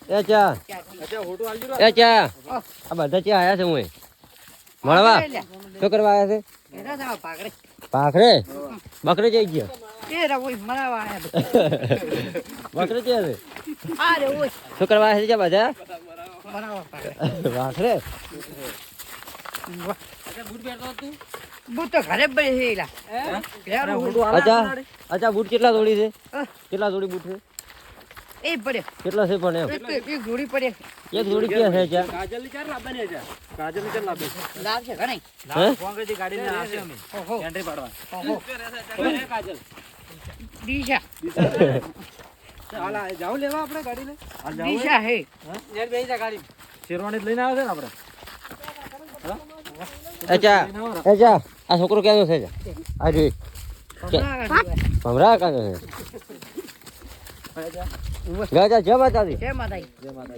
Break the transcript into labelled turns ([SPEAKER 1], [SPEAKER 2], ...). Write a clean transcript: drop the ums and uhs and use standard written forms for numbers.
[SPEAKER 1] એ ચા એ ચા આ બધા ચા આયા છે હું મળવા શું કરવા આયા છે પાખરે બકરે જઈ ગયો બકરે છે શું કરવા આયા છે ચા બધા પાખરે
[SPEAKER 2] બૂટ તો ઘરે બેસેલા
[SPEAKER 1] અચ્છા બૂટ કેટલા જોડી છે કેટલા જોડી બૂટ છે
[SPEAKER 2] એ પડે
[SPEAKER 1] કેટલા છે પણ એમ
[SPEAKER 2] એક જોડી પડે
[SPEAKER 1] એક જોડી ક્યાં છે ચા
[SPEAKER 3] કાજલ ની ચાર લાવવાની છે કાજલ ની ચાર લાવવાની
[SPEAKER 2] લાવશે ઘણી
[SPEAKER 1] હે
[SPEAKER 3] કોંગ્રેસી ગાડી ને આવશે અમે
[SPEAKER 2] ઓહો
[SPEAKER 3] એન્ટ્રી પાડવા
[SPEAKER 2] ઓહો
[SPEAKER 3] કાજલ
[SPEAKER 2] દિશા
[SPEAKER 3] હાલા જાવ લેવા આપણે ગાડી ને
[SPEAKER 2] દિશા હે
[SPEAKER 3] યાર બેહી જા ગાડી શેરવાણી જ લઈને આવે છે ને આપણે
[SPEAKER 1] અચ્છા આ છોકરો ક્યાંનો છે આ જોઈ ભમરા કાનો છે જા જા જય માતાજી
[SPEAKER 2] જય માતાજી